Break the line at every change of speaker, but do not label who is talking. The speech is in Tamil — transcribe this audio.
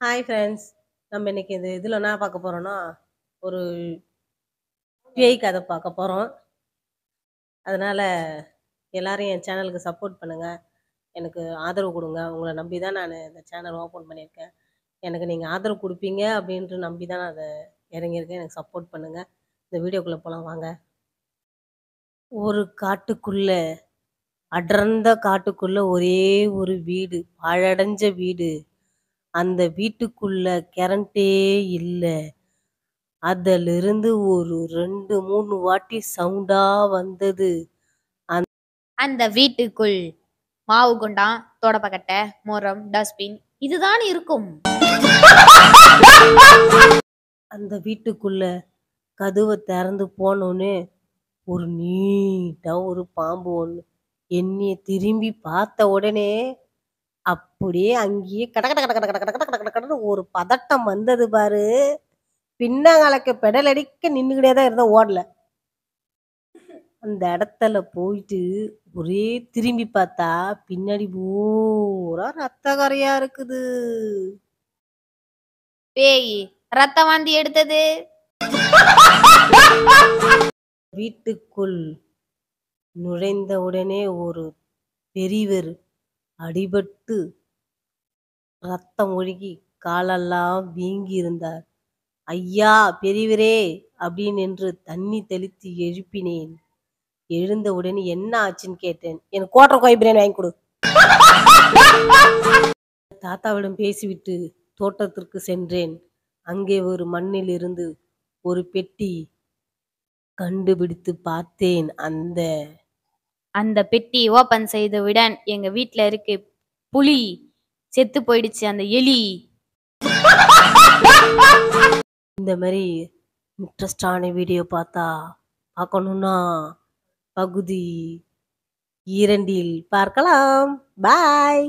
Hi friends. நம்ம இன்னைக்கு இதில் என்ன பார்க்க போகிறோன்னா, ஒரு பேய் கதை பார்க்க போகிறோம். அதனால் எல்லாரும் என் சேனலுக்கு சப்போர்ட் பண்ணுங்கள், எனக்கு ஆதரவு கொடுங்க. உங்களை நம்பி தான் நான் இந்த சேனல் ஓப்பன் பண்ணியிருக்கேன். எனக்கு நீங்கள் ஆதரவு கொடுப்பீங்க அப்படின்ட்டு நம்பி தான் நான் அதை இறங்கியிருக்கேன். எனக்கு சப்போர்ட் பண்ணுங்கள். இந்த வீடியோக்குள்ளே போகலாம் வாங்க. ஒரு காட்டுக்குள்ள, அடர்ந்த காட்டுக்குள்ள ஒரே ஒரு வீடு, பாழடைஞ்ச வீடு. அந்த வீட்டுக்குள்ள கரண்டே இல்ல. அதிலிருந்து ஒரு 2, 3 வாட்டி சவுண்டா வந்தது.
அந்த வீட்டுக்குள் மாவு குண்டான், தொடப்பக்கட்டை, மோரம், டஸ்ட்பின் இதுதான் இருக்கும்.
அந்த வீட்டுக்குள்ள கதவை திறந்து போனோன்னே ஒரு நீட்டா ஒரு பாம்பு ஒண்ணு என்னைய திரும்பி பார்த்த உடனே அப்படியே அங்கேயே கட கட கட கட கட கட கட கட கடன்னு ஒரு பதட்டம் வந்தது பாரு. பின்னாங்கலக்க பெடல் அடிக்க நின்றுக்கிட்டே தான் இருந்த, ஓடல. அந்த இடத்துல போயிட்டு ஒரே திரும்பி பார்த்தா பின்னாடி பூரா ரத்த கரையா இருக்குது.
பேய் ரத்த வாந்தி எடுத்தது.
வீட்டுக்குள் நுழைந்த உடனே ஒரு பெரியவர் அடிபட்டு ரத்தம் ஒழுகி காலெல்லாம் வீங்கி இருந்தார். ஐயா பெரியவரே அப்படின்னு என்று தண்ணி தெளித்து எழுப்பினேன். எழுந்த உடனே என்ன ஆச்சுன்னு கேட்டேன். எனக்கு கோட்டை கோய் பிரியாணி வாங்கி கொடு. தாத்தாவிடம் பேசிவிட்டு தோட்டத்திற்கு சென்றேன். அங்கே ஒரு மண்ணில் இருந்து ஒரு பெட்டி கண்டுபிடித்து பார்த்தேன்.
அந்த பெட்டி ஓபன் செய்தவுடன் எங்க வீட்டுல இருக்கு புலி செத்து போயிடுச்சு, அந்த எலி.
இந்த மாதிரி இன்ட்ரெஸ்டான வீடியோ பார்க்கணுன்னா பகுதி 2 பார்க்கலாம். பாய்.